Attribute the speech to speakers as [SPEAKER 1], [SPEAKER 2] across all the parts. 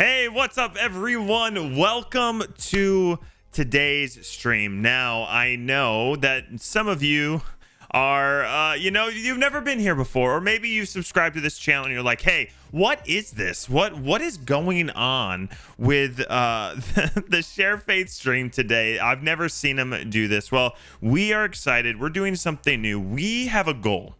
[SPEAKER 1] Hey, what's up, everyone? Welcome to today's stream. Now, I know that some of you are, you've never been here before, or maybe you've subscribed to this channel and you're like, hey, what is this? What is going on with the Sharefaith stream today? I've never seen them do this. Well, we are excited. We're doing something new. We have a goal,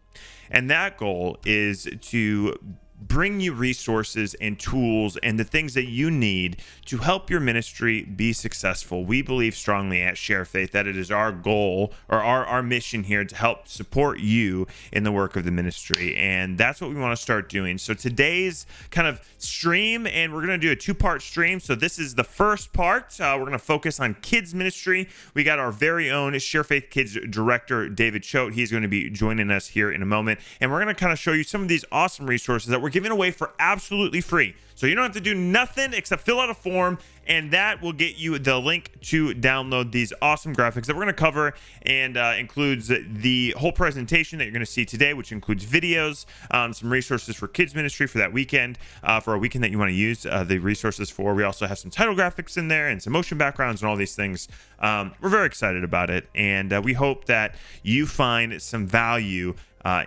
[SPEAKER 1] and that goal is to bring you resources and tools and the things that you need to help your ministry be successful. We believe strongly at Sharefaith that it is our goal or our mission here to help support you in the work of the ministry. And that's what we want to start doing. So today's kind of stream, and we're going to do a two-part stream. So this is the first part. We're going to focus on kids ministry. We got our very own Sharefaith Kids director, David Choate. He's going to be joining us here in a moment. And we're going to kind of show you some of these awesome resources that we're giving away for absolutely free. So you don't have to do nothing except fill out a form, and that will get you the link to download these awesome graphics that we're going to cover, and includes the whole presentation that you're going to see today, which includes videos, some resources for kids ministry for that weekend, for a weekend that you want to use the resources for. We also have some title graphics in there and some motion backgrounds and all these things. We're very excited about it, and we hope that you find some value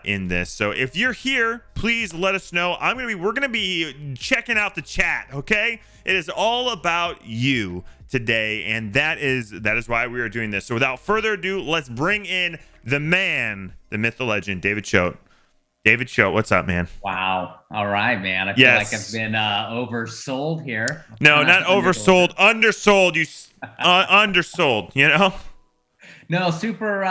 [SPEAKER 1] in this. So if you're here, please let us know. We're gonna be checking out the chat. Okay, it is all about you today, and that is why we are doing this. So without further ado, let's bring in the man, the myth, the legend, David Choate. David Choate, what's up, man?
[SPEAKER 2] Wow. All right, man. I feel like I've been oversold here.
[SPEAKER 1] No, not oversold. Undersold. You undersold. You know.
[SPEAKER 2] No, super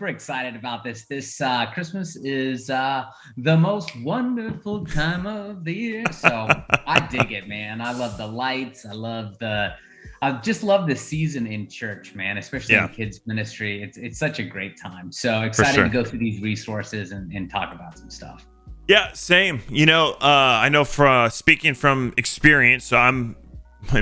[SPEAKER 2] excited about this. This Christmas is the most wonderful time of the year. So I dig it, man. I love the lights. I just love the season in church, man, especially in kids ministry. It's such a great time. So excited to go through these resources and talk about some stuff. Yeah, same.
[SPEAKER 1] You know, I know speaking from experience, so in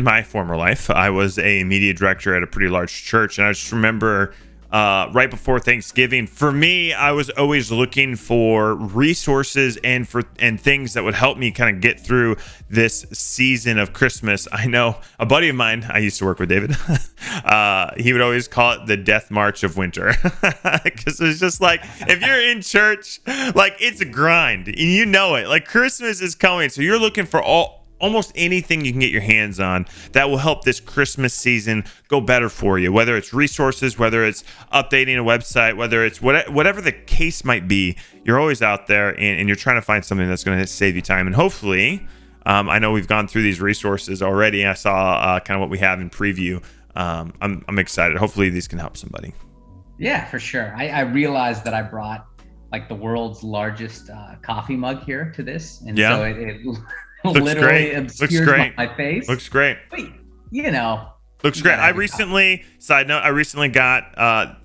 [SPEAKER 1] my former life, I was a media director at a pretty large church, and I just remember right before Thanksgiving, for me, I was always looking for resources and things that would help me kind of get through this season of Christmas. I know a buddy of mine, I used to work with David, he would always call it the death march of winter, because it's just like, if you're in church, like, it's a grind, and you know it. Like, Christmas is coming, so you're looking for almost anything you can get your hands on that will help this Christmas season go better for you, whether it's resources, whether it's updating a website, whether it's whatever the case might be. You're always out there, and you're trying to find something that's going to save you time. And hopefully, I know we've gone through these resources already. I saw kind of what we have in preview. I'm excited. Hopefully these can help somebody.
[SPEAKER 2] Yeah, for sure. I realized that I brought like the world's largest coffee mug here to this, and so it literally obscures my face.
[SPEAKER 1] Looks great.
[SPEAKER 2] But, you know.
[SPEAKER 1] Looks great. I recently got,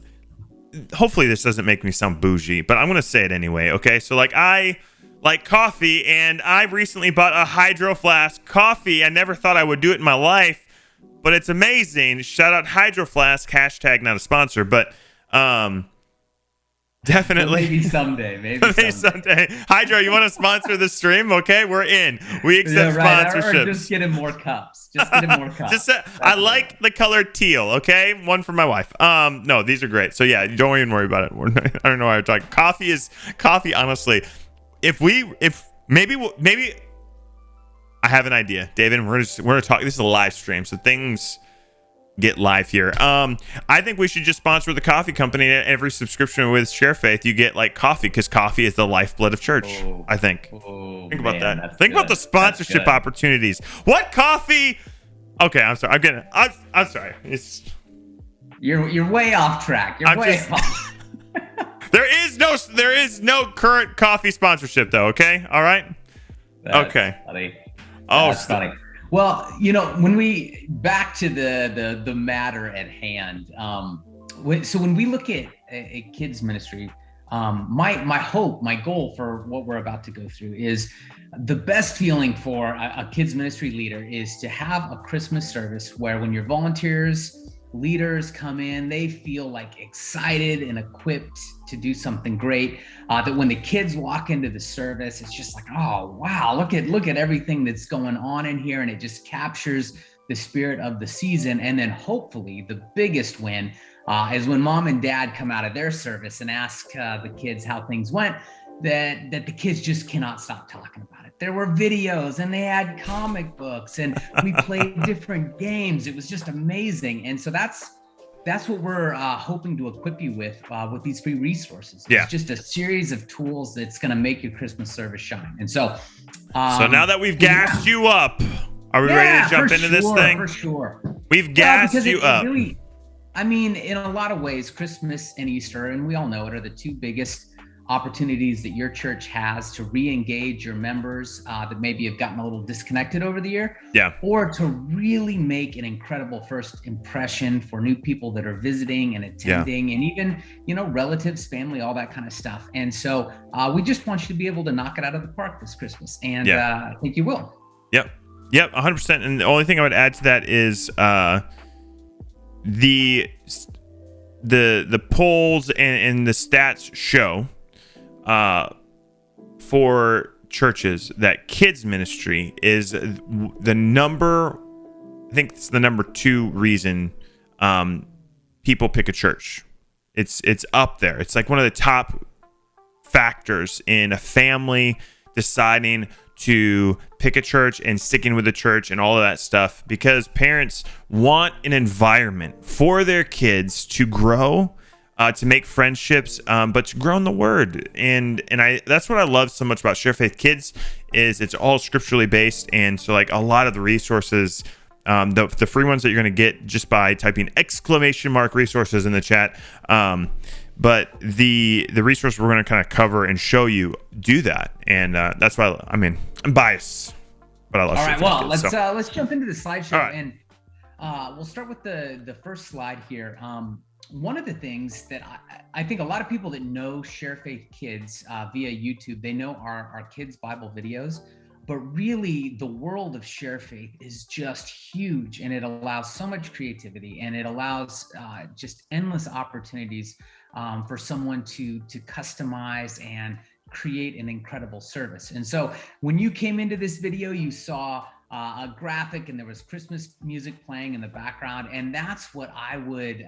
[SPEAKER 1] hopefully this doesn't make me sound bougie, but I'm going to say it anyway, okay? So, like, I like coffee, and I recently bought a Hydro Flask coffee. I never thought I would do it in my life, but it's amazing. Shout out Hydro Flask, hashtag not a sponsor, but definitely.
[SPEAKER 2] Maybe someday. Maybe someday.
[SPEAKER 1] Hydro, you want to sponsor the stream? Okay, we're in. We accept sponsorships.
[SPEAKER 2] Or just get him more cups.
[SPEAKER 1] I like the color teal. Okay, one for my wife. No, these are great. So yeah, don't even worry about it. I don't know why I'm talking. Coffee. Honestly, if maybe I have an idea, David. We're gonna talk. This is a live stream, so things get live here. I think we should just sponsor the coffee company. Every subscription with Sharefaith, you get like coffee, because coffee is the lifeblood of church. I think. Think about that. Think about the sponsorship opportunities. What coffee? Okay, I'm sorry. I'm sorry.
[SPEAKER 2] You're way off track. You're way off.
[SPEAKER 1] There is no current coffee sponsorship though. Okay. All right.
[SPEAKER 2] That's funny. That's funny. Well, you know, back to the matter at hand. When we look at kids ministry, my hope, my goal for what we're about to go through is the best feeling for a kids ministry leader is to have a Christmas service where when your volunteers leaders come in, they feel like excited and equipped to do something great. That when the kids walk into the service, it's just like, oh wow, look at everything that's going on in here, and it just captures the spirit of the season. And then hopefully the biggest win is when mom and dad come out of their service and ask the kids how things went, that the kids just cannot stop talking about it. There were videos, and they had comic books, and we played different games. It was just amazing. And so that's what we're hoping to equip you with these free resources.
[SPEAKER 1] Yeah.
[SPEAKER 2] It's just a series of tools that's going to make your Christmas service shine. And so
[SPEAKER 1] now that we've gassed you up, are we ready to jump into this thing?
[SPEAKER 2] For sure.
[SPEAKER 1] We've gassed you up.
[SPEAKER 2] Really, I mean, in a lot of ways, Christmas and Easter, and we all know it, are the two biggest opportunities that your church has to re-engage your members that maybe have gotten a little disconnected over the year, or to really make an incredible first impression for new people that are visiting and attending, and even, relatives, family, all that kind of stuff. And so we just want you to be able to knock it out of the park this Christmas, and I think you will. Yep,
[SPEAKER 1] 100%. And the only thing I would add to that is the polls and the stats show for churches that kids ministry is the number, I think it's the number 2 reason people pick a church. It's up there. It's like one of the top factors in a family deciding to pick a church and sticking with the church and all of that stuff, because parents want an environment for their kids to grow, to make friendships, but to grow in the Word. And that's what I love so much about Sharefaith Kids is it's all scripturally based. And so like a lot of the resources, the free ones that you're going to get just by typing !resources in the chat. But the resource we're going to kind of cover and show you do that. And that's why, I'm biased, but I love Sharefaith
[SPEAKER 2] Kids.
[SPEAKER 1] Kids,
[SPEAKER 2] Let's jump into the slideshow.
[SPEAKER 1] Right.
[SPEAKER 2] And we'll start with the first slide here. One of the things that I think a lot of people that know Sharefaith Kids via YouTube, they know our kids' Bible videos, but really the world of Sharefaith is just huge, and it allows so much creativity, and it allows just endless opportunities for someone to customize and create an incredible service. And so when you came into this video, you saw a graphic, and there was Christmas music playing in the background, and that's what I would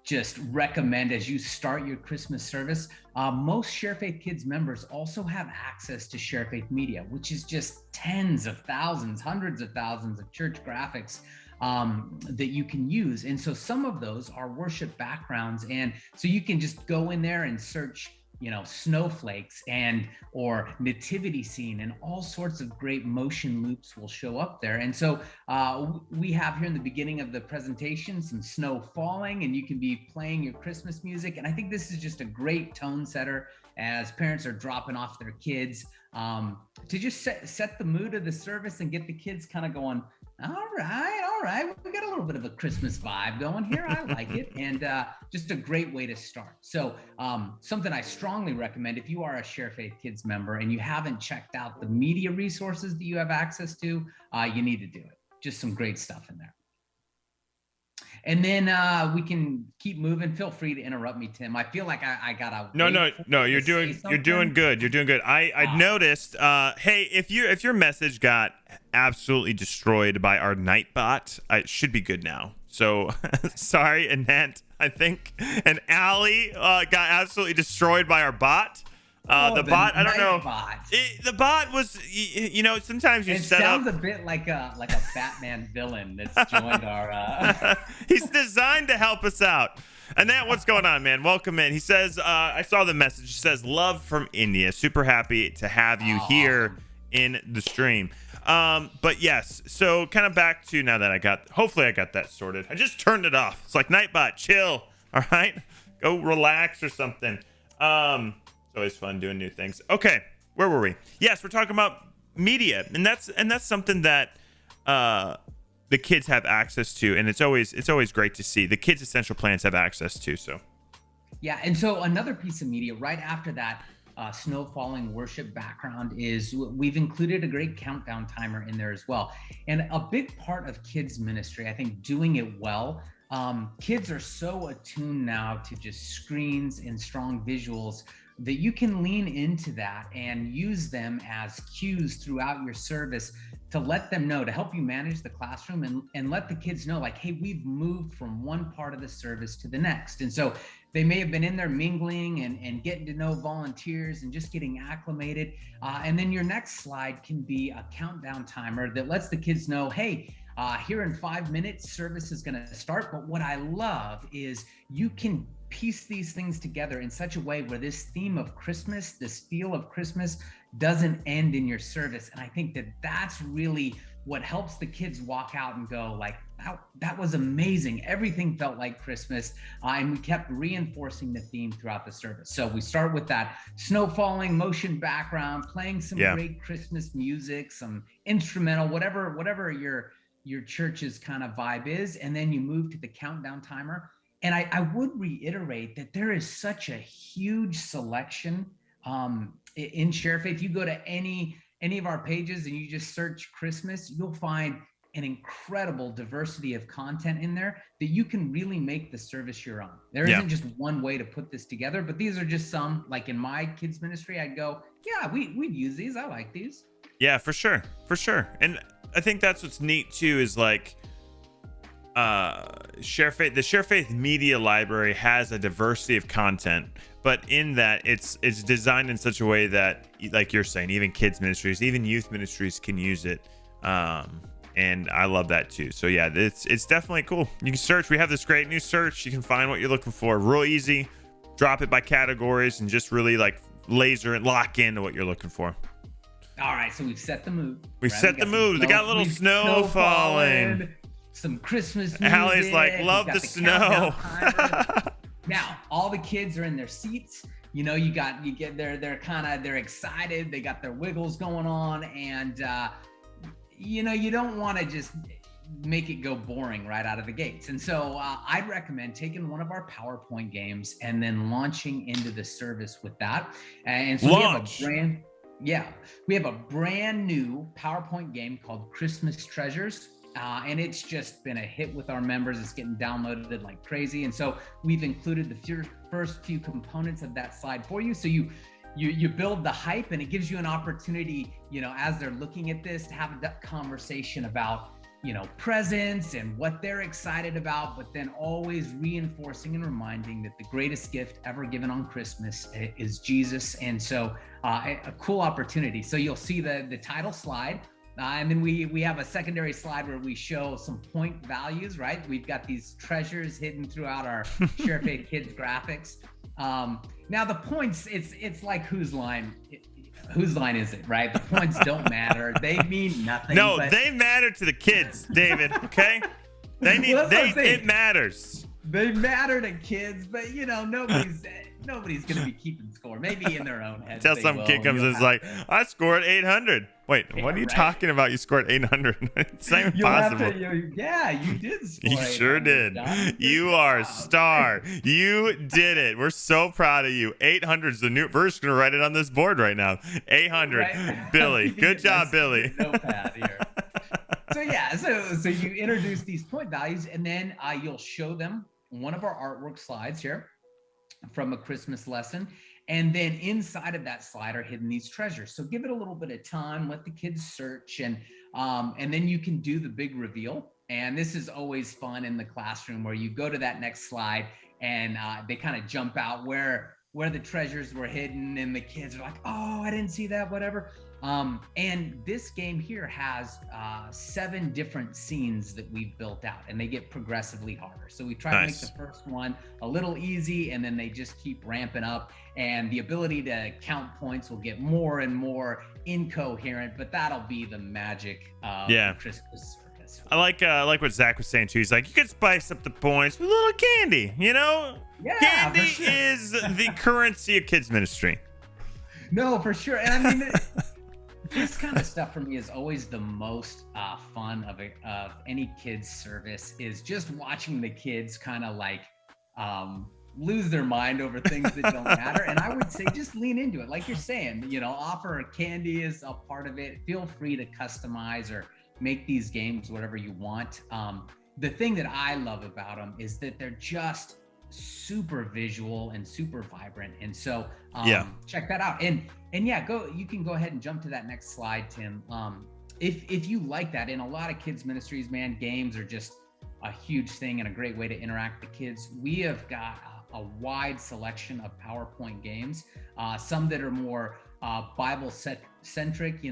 [SPEAKER 2] just recommend as you start your Christmas service. Most Sharefaith Kids members also have access to Sharefaith Media, which is just tens of thousands, hundreds of thousands of church graphics that you can use. And so some of those are worship backgrounds. And so you can just go in there and search, snowflakes or nativity scene, and all sorts of great motion loops will show up there. And so we have here in the beginning of the presentation some snow falling, and you can be playing your Christmas music. And I think this is just a great tone setter as parents are dropping off their kids to just set the mood of the service and get the kids kind of going, all right, we got a little bit of a Christmas vibe going here. I like it. And just a great way to start. So something I strongly recommend, if you are a Sharefaith Kids member and you haven't checked out the media resources that you have access to, you need to do it. Just some great stuff in there. And then we can keep moving. Feel free to interrupt me, Tim. I feel like I gotta.
[SPEAKER 1] No. You're doing good. You're doing good. I noticed. Hey, if your message got absolutely destroyed by our Nightbot, it should be good now. So sorry, Annette, I think, and Allie got absolutely destroyed by our bot. The bot, I don't know. The bot was, sometimes you set up.
[SPEAKER 2] It sounds a bit like a Batman villain that's joined our.
[SPEAKER 1] He's designed to help us out. Annette, what's going on, man? Welcome in. He says, I saw the message. He says, love from India. Super happy to have you here in the stream. But yes, so kind of back to now that hopefully I got that sorted. I just turned it off. It's like, Nightbot, chill. All right. Go relax or something. It's always fun doing new things. Okay, where were we? Yes, we're talking about media, and that's something that the kids have access to, and it's always great to see the kids' essential plans have access to. So,
[SPEAKER 2] yeah, and so another piece of media right after that snow falling worship background is we've included a great countdown timer in there as well. And a big part of kids ministry, I think, doing it well, Kids are so attuned now to just screens and strong visuals that you can lean into that and use them as cues throughout your service to let them know, to help you manage the classroom and let the kids know, like, hey, we've moved from one part of the service to the next. And so they may have been in there mingling and getting to know volunteers and just getting acclimated. And then your next slide can be a countdown timer that lets the kids know, hey, here in 5 minutes, service is going to start. But what I love is you can piece these things together in such a way where this theme of Christmas, this feel of Christmas, doesn't end in your service. And I think that that's really what helps the kids walk out and go like, that was amazing. Everything felt like Christmas. And we kept reinforcing the theme throughout the service. So we start with that snow falling, motion background, playing some great Christmas music, some instrumental, whatever your church's kind of vibe is. And then you move to the countdown timer. And I would reiterate that there is such a huge selection in Sharefaith. You go to any of our pages and you just search Christmas, you'll find an incredible diversity of content in there that you can really make the service your own. There isn't just one way to put this together, but these are just some, like in my kids ministry, I'd go, yeah, we'd use these. I like these. Yeah,
[SPEAKER 1] for sure. And I think that's what's neat too, is like, Sharefaith, the Sharefaith media library has a diversity of content, but in that it's designed in such a way that, like you're saying, even kids ministries, even youth ministries can use it. And I love that too. So yeah, it's definitely cool. You can search. We have this great new search. You can find what you're looking for real easy, drop it by categories, and just really like laser and lock into what you're looking for.
[SPEAKER 2] All right, so we've set the mood.
[SPEAKER 1] We've set the mood. They got a little snow falling.
[SPEAKER 2] Some Christmas music.
[SPEAKER 1] Hallie's like, love the snow.
[SPEAKER 2] Now, all the kids are in their seats. You know, they're excited. They got their wiggles going on. And, you don't want to just make it go boring right out of the gates. And so I'd recommend taking one of our PowerPoint games and then launching into the service with that. And so we have a brand new PowerPoint game called Christmas Treasures. And it's just been a hit with our members. It's getting downloaded like crazy. And so we've included the first few components of that slide for you. So you build the hype, and it gives you an opportunity, as they're looking at this, to have a conversation about, presents and what they're excited about, but then always reinforcing and reminding that the greatest gift ever given on Christmas is Jesus. And so a cool opportunity. So you'll see the title slide. And then we have a secondary slide where we show some point values, right? We've got these treasures hidden throughout our Sharefaith Kids graphics. Now the points, it's like whose line is it, right? The points don't matter. They mean nothing.
[SPEAKER 1] No, they matter to the kids, David, okay? It matters.
[SPEAKER 2] They matter to kids, but nobody's going to be keeping score. Maybe in their own heads.
[SPEAKER 1] Until some kid comes and is like, I scored 800. Wait, what are you talking about? You scored 800. It's not even possible.
[SPEAKER 2] You did score.
[SPEAKER 1] You sure did. You are a star. You did it. We're so proud of you. 800 is the new. We're just going to write it on this board right now. 800. Right? Billy. Good job, Billy.
[SPEAKER 2] Notepad here. So you introduce these point values, and then you'll show them one of our artwork slides here from a Christmas lesson. And then inside of that slide are hidden these treasures. So give it a little bit of time, let the kids search, and then you can do the big reveal. And this is always fun in the classroom, where you go to that next slide and they kind of jump out where the treasures were hidden, and the kids are like, oh, I didn't see that, whatever. And this game here has 7 different scenes that we've built out, and they get progressively harder. So we try to make the first one a little easy, and then they just keep ramping up, and the ability to count points will get more and more incoherent, but that'll be the magic of Christmas service.
[SPEAKER 1] I like what Zach was saying too. He's like, you could spice up the points with a little candy,
[SPEAKER 2] Yeah,
[SPEAKER 1] candy
[SPEAKER 2] for sure.
[SPEAKER 1] is the currency of kids ministry.
[SPEAKER 2] No, for sure. And I mean, this kind of stuff for me is always the most fun of any kids service, is just watching the kids kind of like lose their mind over things that don't matter. And I would say just lean into it. Like you're saying, offer candy is a part of it. Feel free to customize or make these games whatever you want. the thing that I love about them is that they're just super visual and super vibrant. And so check that out. And yeah, you can go ahead and jump to that next slide, Tim. If you like that, in a lot of kids ministries, man, games are just a huge thing and a great way to interact with kids. We have got a wide selection of PowerPoint games, some that are more Bible centric,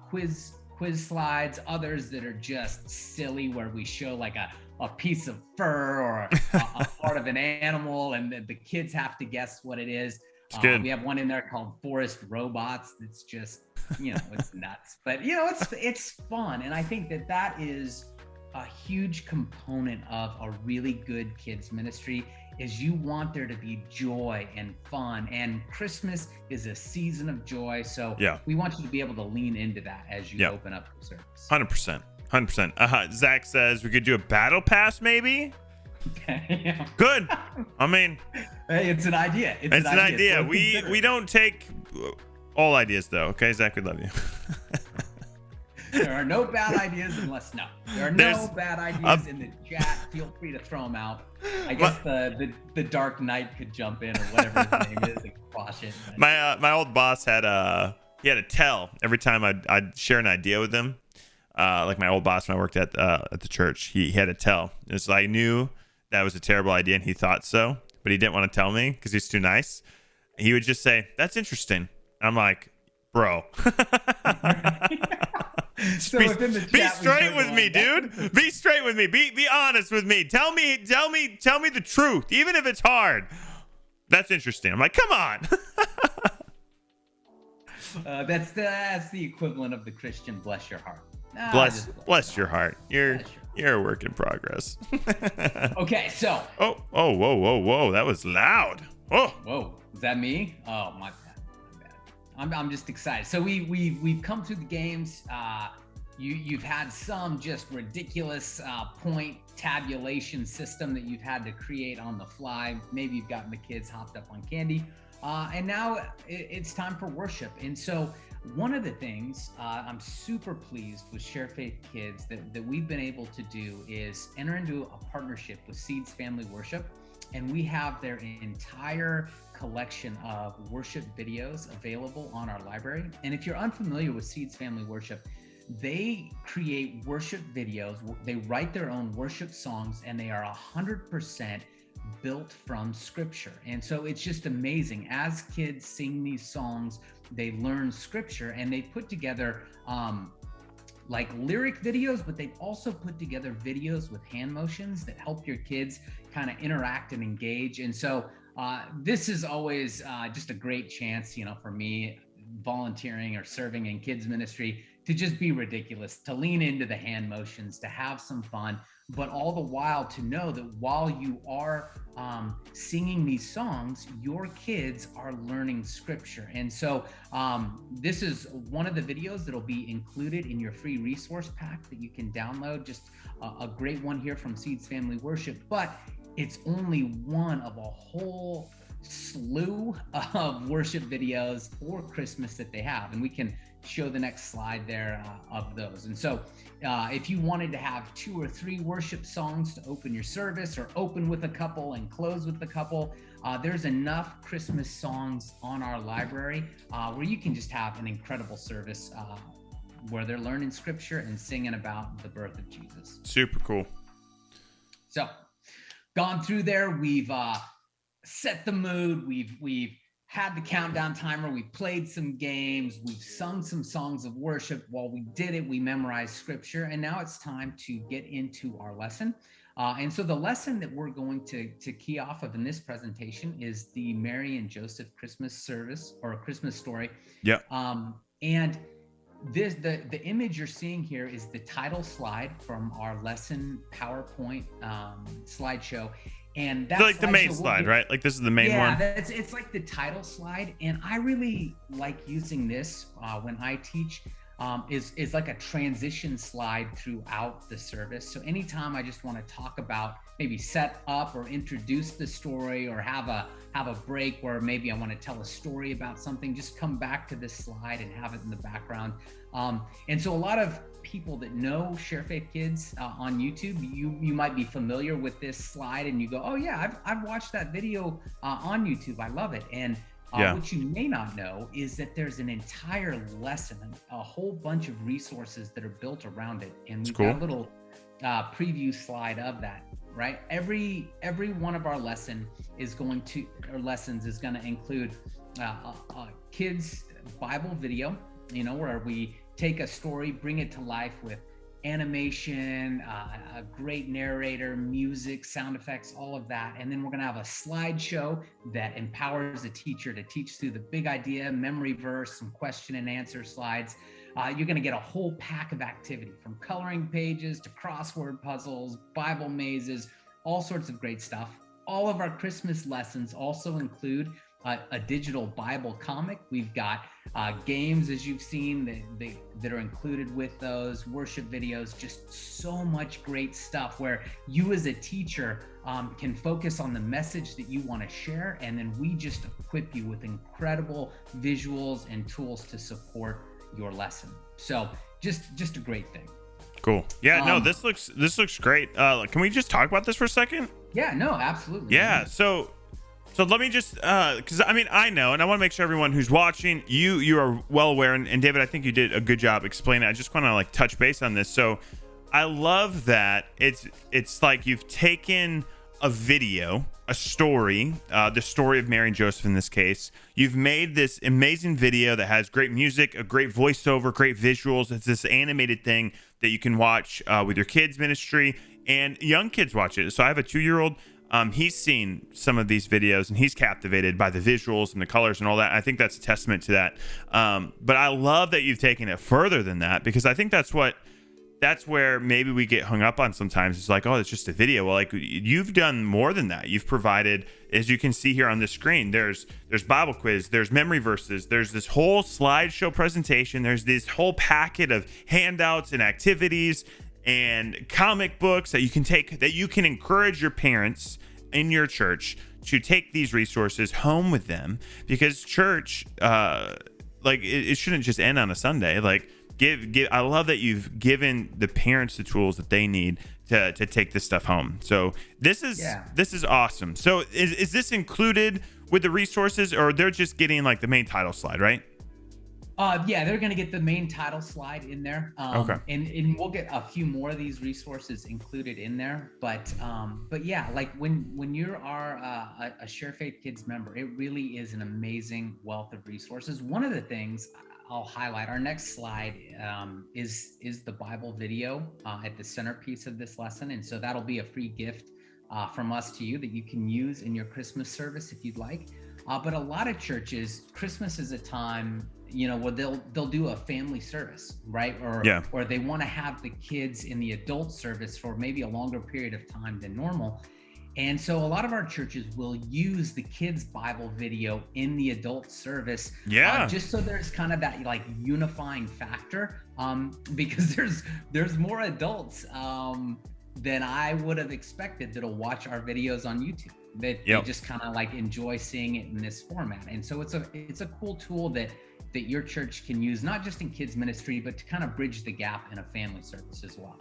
[SPEAKER 2] quiz slides, others that are just silly, where we show like a piece of fur or a part of an animal, and the kids have to guess what it is. We have one in there called Forest Robots. It's just, it's nuts, but it's fun. And I think that is a huge component of a really good kids ministry, is you want there to be joy and fun, and Christmas is a season of joy. So we want you to be able to lean into that as you open up the service.
[SPEAKER 1] 100%. Zach says we could do a battle pass, maybe.
[SPEAKER 2] Okay.
[SPEAKER 1] Good. I mean,
[SPEAKER 2] hey, it's an idea.
[SPEAKER 1] It's an idea. We don't take all ideas though. Okay, Zach, we love you.
[SPEAKER 2] There are no bad ideas unless there are no bad ideas in the chat. Feel free to throw them out. I guess the Dark Knight could jump in, or whatever his name is, and quash it.
[SPEAKER 1] My old boss had a tell every time I'd share an idea with him. Like my old boss when I worked at the church, he had a tell. It's like I knew that was a terrible idea and he thought so, but he didn't want to tell me because he's too nice. He would just say, "That's interesting." I'm like, bro.
[SPEAKER 2] So
[SPEAKER 1] be straight with me, dude. Be straight with me. Be honest with me. Tell me the truth, even if it's hard. That's interesting. I'm like, come on.
[SPEAKER 2] That's the equivalent of the Christian bless your heart.
[SPEAKER 1] Bless your heart. You're a work in progress.
[SPEAKER 2] Okay, so.
[SPEAKER 1] Whoa. That was loud. Oh.
[SPEAKER 2] Whoa. Is that me? Oh, my bad. I'm just excited. So we've come through the games. You've had some just ridiculous point tabulation system that you've had to create on the fly. Maybe you've gotten the kids hopped up on candy. And now it's time for worship. And so one of the things I'm super pleased with Sharefaith Kids that we've been able to do is enter into a partnership with Seeds Family Worship. And we have their entire collection of worship videos available on our library. And if you're unfamiliar with Seeds Family Worship, they create worship videos. They write their own worship songs, and they are 100% built from scripture. And so it's just amazing. As kids sing these songs, they learn scripture, and they put together like lyric videos, but they've also put together videos with hand motions that help your kids kind of interact and engage. And so this is always just a great chance, for me, volunteering or serving in kids ministry, to just be ridiculous, to lean into the hand motions, to have some fun, but all the while to know that while you are singing these songs, your kids are learning scripture. And so this is one of the videos that'll be included in your free resource pack that you can download. Just a great one here from Seeds Family Worship, but it's only one of a whole slew of worship videos for Christmas that they have. And we can show the next slide there of those. And so if you wanted to have 2 or 3 worship songs to open your service, or open with a couple and close with a couple, there's enough Christmas songs on our library where you can just have an incredible service where they're learning scripture and singing about the birth of Jesus.
[SPEAKER 1] Super cool.
[SPEAKER 2] So gone through there, we've set the mood, we've had the countdown timer, we played some games, we've sung some songs of worship. While we did it, we memorized scripture, and now it's time to get into our lesson. And so the lesson that we're going to key off of in this presentation is the Mary and Joseph Christmas service, or a Christmas story.
[SPEAKER 1] Yeah.
[SPEAKER 2] And this the image you're seeing here is the title slide from our lesson PowerPoint slideshow. And that's
[SPEAKER 1] like the main slide, right? Like this is the main one.
[SPEAKER 2] Yeah, it's like the title slide. And I really like using this when I teach, is like a transition slide throughout the service. So anytime I just want to talk about, maybe set up or introduce the story, or have a break where maybe I want to tell a story about something, just come back to this slide and have it in the background. And so a lot of people that know Sharefaith Kids on YouTube, you might be familiar with this slide and you go, oh yeah, I've watched that video on YouTube. I love it. And what you may not know is that there's an entire lesson, a whole bunch of resources that are built around it. And we've got a little preview slide of that, right? Every one of our lessons is going to include a kids Bible video, where we take a story, bring it to life with animation, a great narrator, music, sound effects, all of that. And then we're going to have a slideshow that empowers the teacher to teach through the big idea, memory verse, some question and answer slides. You're going to get a whole pack of activity, from coloring pages to crossword puzzles, Bible mazes, all sorts of great stuff. All of our Christmas lessons also include a digital Bible comic. We've got games, as you've seen, that are included with those, worship videos, just so much great stuff where you as a teacher can focus on the message that you want to share, and then we just equip you with incredible visuals and tools to support your lesson. So just a great thing.
[SPEAKER 1] Cool. Yeah, no, this looks great. Can we just talk about this for a second?
[SPEAKER 2] Yeah, no, absolutely.
[SPEAKER 1] Yeah, so let me just, because I know, and I want to make sure everyone who's watching, you are well aware, and David, I think you did a good job explaining. I just want to touch base on this. So I love that it's like you've taken a video, a story, the story of Mary and Joseph in this case. You've made this amazing video that has great music, a great voiceover, great visuals. It's this animated thing that you can watch with your kids' ministry, and young kids watch it. So I have a 2-year-old. He's seen some of these videos and he's captivated by the visuals and the colors and all that. I think that's a testament to that. But I love that you've taken it further than that, because I think that's where maybe we get hung up on sometimes. It's like, oh, it's just a video. Well, you've done more than that. You've provided, as you can see here on the screen, there's Bible quiz, there's memory verses, there's this whole slideshow presentation, there's this whole packet of handouts and activities and comic books that you can take, that you can encourage your parents in your church to take these resources home with them, because church, it shouldn't just end on a Sunday. I love that you've given the parents the tools that they need to take this stuff home. So this is awesome. So is this included with the resources, or they're just getting the main title slide, right?
[SPEAKER 2] Yeah, they're going to get the main title slide in there.
[SPEAKER 1] Okay.
[SPEAKER 2] And we'll get a few more of these resources included in there. But yeah, when you are a Sharefaith Kids member, it really is an amazing wealth of resources. One of the things I'll highlight, our next slide is the Bible video at the centerpiece of this lesson. And so that'll be a free gift from us to you that you can use in your Christmas service if you'd like. But a lot of churches, Christmas is a time, where they'll do a family service, right? Or they want to have the kids in the adult service for maybe a longer period of time than normal. And so a lot of our churches will use the kids' Bible video in the adult service, just so there's kind of that unifying factor, because there's more adults than I would have expected that'll watch our videos on YouTube. That they just kind of enjoy seeing it in this format. And so it's a cool tool that your church can use, not just in kids ministry, but to kind of bridge the gap in a family service as well.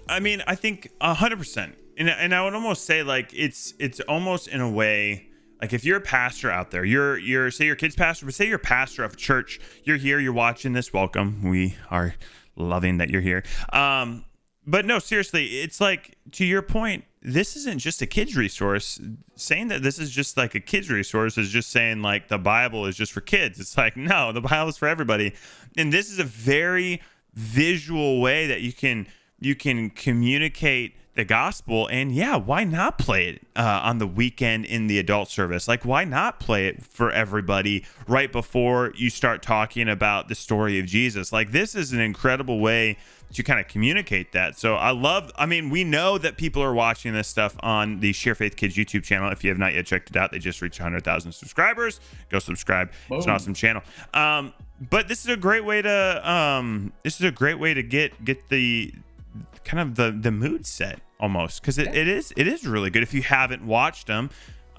[SPEAKER 1] I think 100%. And I would almost say it's almost in a way, if you're a pastor out there, you're say your kid's pastor, but say you're a pastor of a church, you're here, you're watching this, welcome. We are loving that you're here. But no, seriously, it's to your point, this isn't just a kid's resource. Saying that this is just a kid's resource is just saying the Bible is just for kids. It's no, the Bible is for everybody. And this is a very visual way that you can communicate the gospel. And why not play it on the weekend in the adult service? Why not play it for everybody right before you start talking about the story of Jesus? This is an incredible way to kind of communicate that. So we know that people are watching this stuff on the Sharefaith Kids YouTube channel. If you have not yet checked it out, they just reached 100,000 subscribers. Go subscribe. Boom. It's an awesome channel. But this is a great way to get the kind of the mood set almost, because it is really good. If you haven't watched them,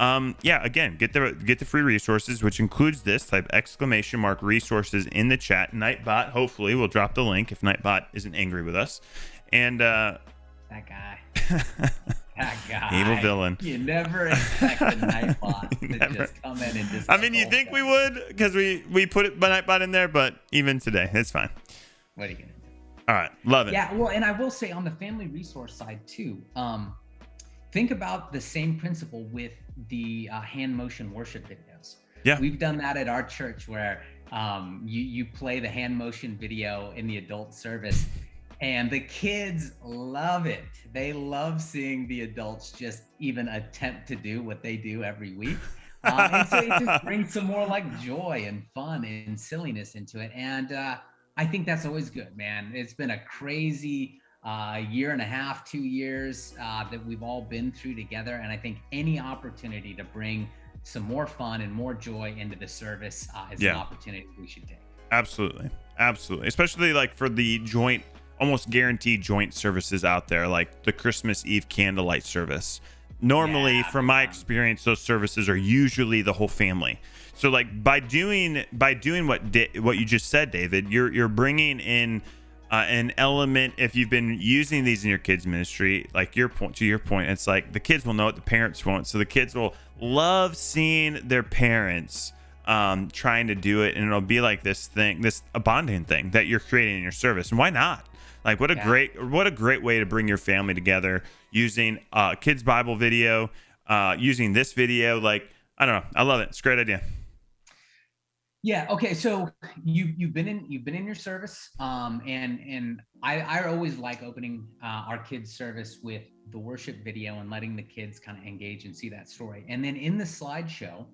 [SPEAKER 1] Yeah, again, get the free resources, which includes this. Type !resources in the chat. Nightbot, hopefully, will drop the link if Nightbot isn't angry with us. And
[SPEAKER 2] that guy. That guy.
[SPEAKER 1] Evil villain.
[SPEAKER 2] You never expect the Nightbot to just come in and just.
[SPEAKER 1] I mean, you think we would, because we put Nightbot in there, but even today, it's fine.
[SPEAKER 2] What are you gonna do?
[SPEAKER 1] All right, love it.
[SPEAKER 2] Yeah, well, and I will say on the family resource side too, think about the same principle with the hand motion worship videos.
[SPEAKER 1] Yeah,
[SPEAKER 2] we've done that at our church where you play the hand motion video in the adult service, and the kids love it. They love seeing the adults just even attempt to do what they do every week. And so it just brings some more like joy and fun and silliness into it. And I think that's always good, man. It's been a crazy year and a half, 2 years that we've all been through together. And I think any opportunity to bring some more fun and more joy into the service is an opportunity we should take.
[SPEAKER 1] Absolutely. Especially like for the joint, almost guaranteed joint services out there, like the Christmas Eve candlelight service. Normally, from my experience, those services are usually the whole family. So like by doing what you just said, David, you're bringing in an element. If you've been using these in your kids ministry, like to your point, it's like the kids will know what the parents won't. So the kids will love seeing their parents trying to do it, and it'll be like this a bonding thing that you're creating in your service. And why not? Like what a great way to bring your family together using kids Bible video, using this video. Like, I don't know, I love it. It's a great idea.
[SPEAKER 2] Yeah. Okay. So you've been in your service, and I always like opening our kids service with the worship video and letting the kids kind of engage and see that story. And then in the slideshow,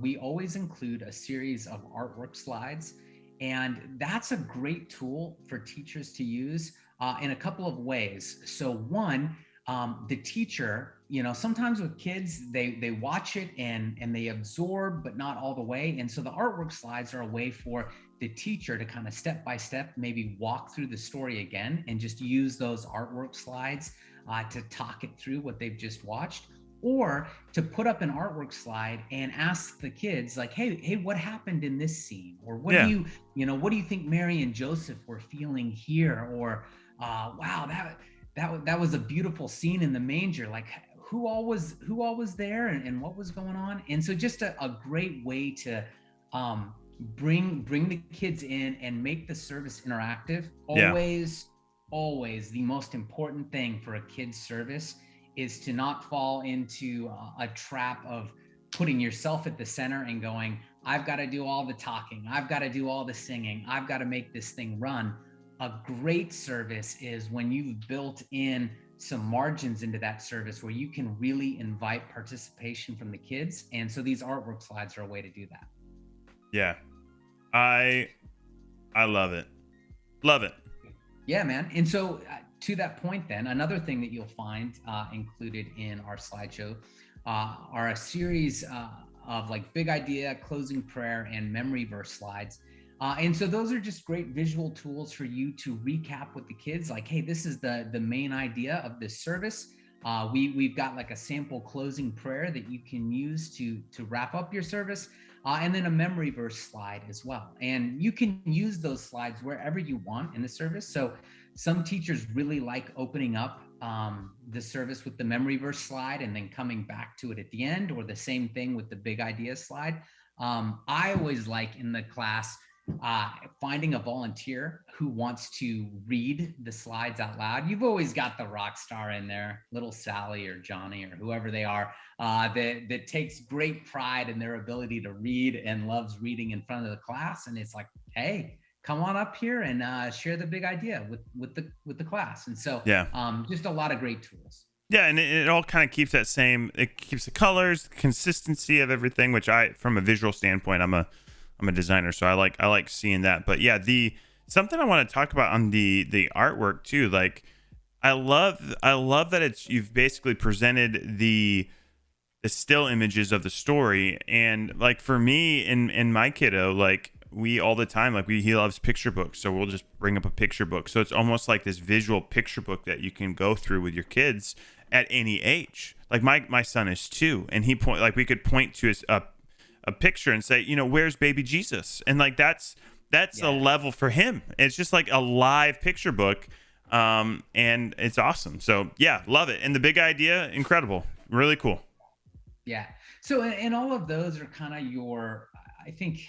[SPEAKER 2] we always include a series of artwork slides. And that's a great tool for teachers to use in a couple of ways. So one, the teacher, sometimes with kids, they watch it and they absorb, but not all the way. And so the artwork slides are a way for the teacher to kind of step by step, maybe walk through the story again and just use those artwork slides to talk it through what they've just watched. Or to put up an artwork slide and ask the kids like, hey, what happened in this scene? Or what do you think Mary and Joseph were feeling here? Or, wow, that was a beautiful scene in the manger. Like who all was there and what was going on? And so just a great way to bring the kids in and make the service interactive. Always the most important thing for a kid's service is to not fall into a trap of putting yourself at the center and going, I've got to do all the talking. I've got to do all the singing. I've got to make this thing run. A great service is when you've built in some margins into that service where you can really invite participation from the kids. And so these artwork slides are a way to do that.
[SPEAKER 1] Yeah. I love it. Love it.
[SPEAKER 2] Yeah, man. And so to that point, then, another thing that you'll find included in our slideshow are a series of like big idea, closing prayer, and memory verse slides. And so those are just great visual tools for you to recap with the kids. Like, hey, this is the main idea of this service. We've got like a sample closing prayer that you can use to wrap up your service, and then a memory verse slide as well. And you can use those slides wherever you want in the service. So some teachers really like opening up the service with the memory verse slide and then coming back to it at the end, or the same thing with the big idea slide. I always like in the class finding a volunteer who wants to read the slides out loud. You've always got the rock star in there, little Sally or Johnny or whoever they are, that takes great pride in their ability to read and loves reading in front of the class. And it's like, hey, come on up here and share the big idea with the class. And so just a lot of great tools.
[SPEAKER 1] Yeah, and it all kind of keeps it keeps the colors, the consistency of everything, which from a visual standpoint, I'm a designer, so I like seeing that. But yeah, something I want to talk about on the artwork too. Like, I love that you've basically presented the still images of the story, and like for me in my kiddo, like we all the time, like he loves picture books, so we'll just bring up a picture book. So it's almost like this visual picture book that you can go through with your kids at any age. Like my son is 2, and we could point to a picture and say, where's baby Jesus? And like that's a level for him. It's just like a live picture book, and it's awesome. So yeah, love it. And the big idea, incredible, really cool.
[SPEAKER 2] Yeah. So, and all of those are kind of I think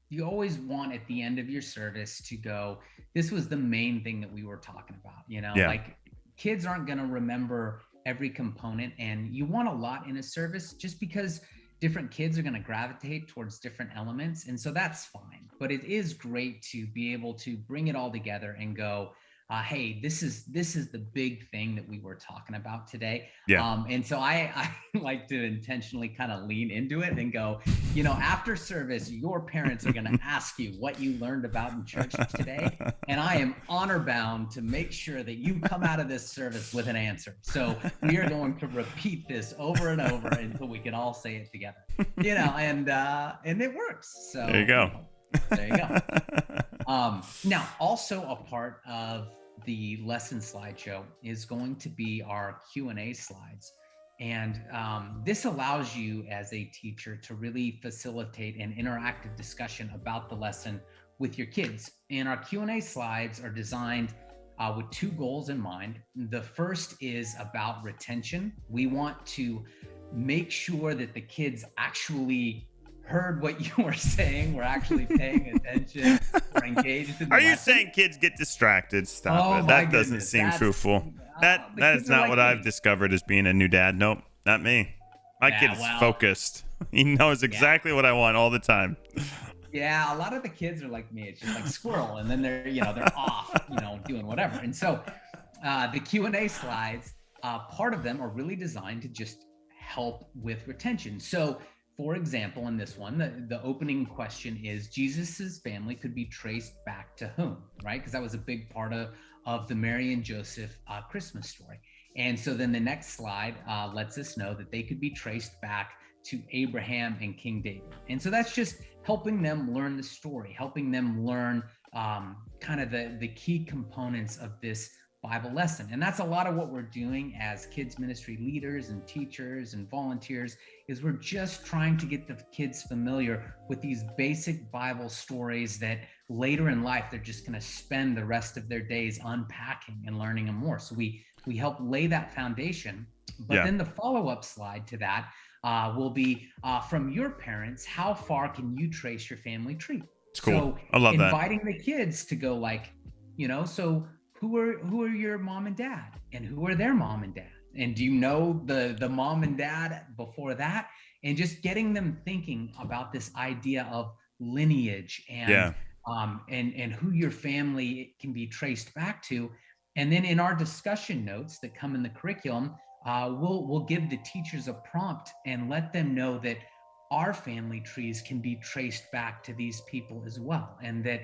[SPEAKER 2] you always want at the end of your service to go, this was the main thing that we were talking about, like kids aren't going to remember every component, and you want a lot in a service just because different kids are going to gravitate towards different elements. And so that's fine, but it is great to be able to bring it all together and go, hey, this is the big thing that we were talking about today.
[SPEAKER 1] Yeah.
[SPEAKER 2] And so I like to intentionally kind of lean into it and go, after service, your parents are going to ask you what you learned about in church today. And I am honor bound to make sure that you come out of this service with an answer. So we are going to repeat this over and over until we can all say it together, and it works. So
[SPEAKER 1] there you go.
[SPEAKER 2] There you go. Now, also a part of the lesson slideshow is going to be our Q&A slides. And this allows you as a teacher to really facilitate an interactive discussion about the lesson with your kids. And our Q&A slides are designed with 2 goals in mind. The first is about retention. We want to make sure that the kids actually heard what you were saying, we're actually paying attention, we're engaged in the
[SPEAKER 1] Are you
[SPEAKER 2] lesson.
[SPEAKER 1] saying kids get distracted? Stop it. That doesn't seem truthful. That is not what I've discovered as being a new dad. Nope, not me. My kid is focused. He knows exactly what I want all the time.
[SPEAKER 2] Yeah, a lot of the kids are like me. It's just like squirrel, and then they're off, doing whatever. And so the Q&A slides, part of them are really designed to just help with retention. So for example, in this one, the opening question is, Jesus's family could be traced back to whom, right? Because that was a big part of the Mary and Joseph Christmas story. And so then the next slide lets us know that they could be traced back to Abraham and King David. And so that's just helping them learn the story, helping them learn kind of the key components of this Bible lesson. And that's a lot of what we're doing as kids ministry leaders and teachers and volunteers, is we're just trying to get the kids familiar with these basic Bible stories that later in life, they're just going to spend the rest of their days unpacking and learning them more. So we help lay that foundation. But then the follow-up slide to that will be from your parents, how far can you trace your family tree?
[SPEAKER 1] It's cool.
[SPEAKER 2] So
[SPEAKER 1] I love that.
[SPEAKER 2] Inviting the kids to go like, so who are your mom and dad, and who are their mom and dad? And do you know the mom and dad before that? And just getting them thinking about this idea of lineage and who your family can be traced back to. And then in our discussion notes that come in the curriculum, we'll give the teachers a prompt and let them know that our family trees can be traced back to these people as well, and that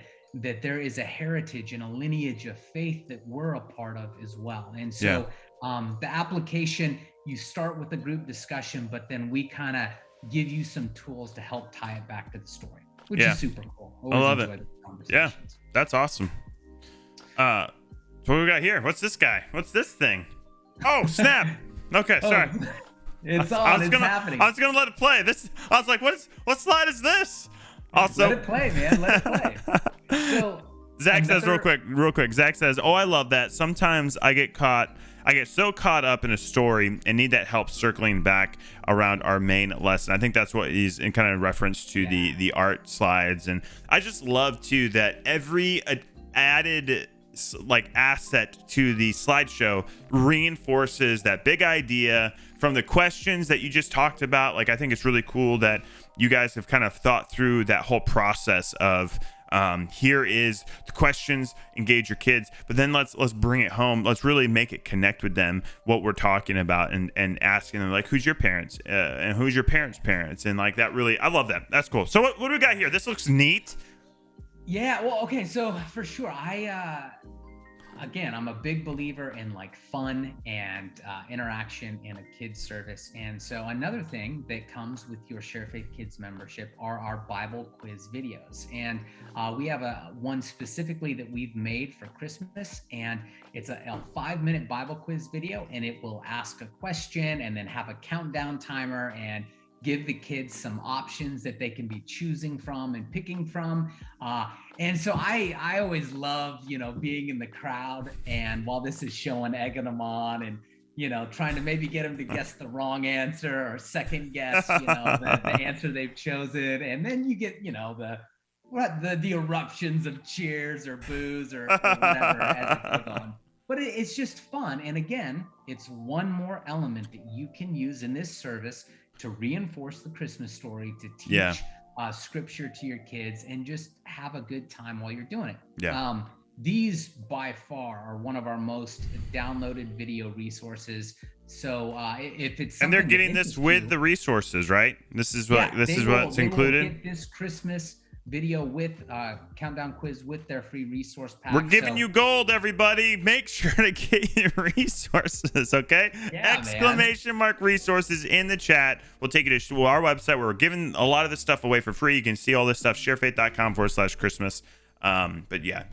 [SPEAKER 2] there is a heritage and a lineage of faith that we're a part of as well. And so the application, you start with a group discussion, but then we kind of give you some tools to help tie it back to the story, which is super cool.
[SPEAKER 1] Always I love it. Yeah, that's awesome. So what we got here? What's this guy? What's this thing? Oh, snap. Okay, sorry.
[SPEAKER 2] It's happening.
[SPEAKER 1] I was gonna let it play. I was like, what slide is this? Also,
[SPEAKER 2] let it play, man. Let it play. So
[SPEAKER 1] Zach says real quick. Zach says, "Oh, I love that. Sometimes I get so caught up in a story and need that help circling back around our main lesson." I think that's what he's in kind of reference to the art slides. And I just love too that every added asset to the slideshow reinforces that big idea from the questions that you just talked about. I think it's really cool that you guys have kind of thought through that whole process of here is the questions, engage your kids, but then let's bring it home. Let's really make it connect with them, what we're talking about, and asking them who's your parents and who's your parents' parents, and that really, I love that. That's cool. So what do we got here? This looks neat.
[SPEAKER 2] Yeah, well, okay, so for sure, I again, I'm a big believer in like fun and interaction in a kids service. And so another thing that comes with your Sharefaith Kids membership are our Bible quiz videos. And we have one specifically that we've made for Christmas, and it's a 5-minute Bible quiz video, and it will ask a question and then have a countdown timer and give the kids some options that they can be choosing from and picking from. And so I always love, being in the crowd, and while this is showing, egging them on and, trying to maybe get them to guess the wrong answer or second guess, the answer they've chosen. And then you get, the eruptions of cheers or boos or whatever as it goes on. But it's just fun. And again, it's one more element that you can use in this service to reinforce the Christmas story, to teach scripture to your kids, and just have a good time while you're doing it.
[SPEAKER 1] Yeah.
[SPEAKER 2] These by far are one of our most downloaded video resources. So if it's
[SPEAKER 1] and they're getting this with the resources, right? This is what's included.
[SPEAKER 2] Get this Christmas video with countdown quiz with their free resource pack.
[SPEAKER 1] We're giving you gold, everybody. Make sure to get your resources, okay? Exclamation mark resources in the chat. We'll take you to our website where we're giving a lot of this stuff away for free. You can see all this stuff, sharefaith.com/Christmas. But yeah.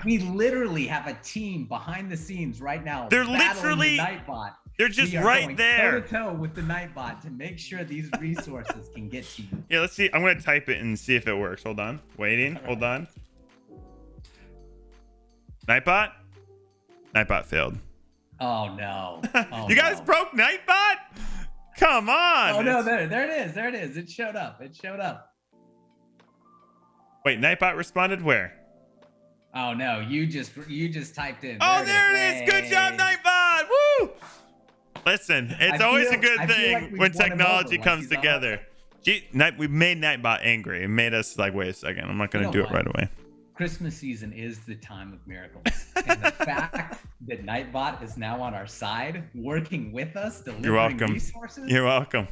[SPEAKER 2] We literally have a team behind the scenes right now.
[SPEAKER 1] They're literally
[SPEAKER 2] the Nightbot.
[SPEAKER 1] They're just right there,
[SPEAKER 2] toe to toe with the Nightbot to make sure these resources can get to you.
[SPEAKER 1] Yeah, let's see. I'm gonna type it and see if it works. Hold on, waiting. Hold on. Nightbot failed.
[SPEAKER 2] Oh no!
[SPEAKER 1] You guys broke Nightbot? Come on!
[SPEAKER 2] Oh no! There it is. It showed up.
[SPEAKER 1] Wait, Nightbot responded where?
[SPEAKER 2] Oh no! You just typed in.
[SPEAKER 1] There it is. Good job, Nightbot! Woo! Listen, it's always a good thing when technology comes together. We made Nightbot angry. It made us like, wait a second, I'm not going to do it right away.
[SPEAKER 2] Christmas season is the time of miracles. And the fact that Nightbot is now on our side, working with us, delivering resources.
[SPEAKER 1] You're welcome.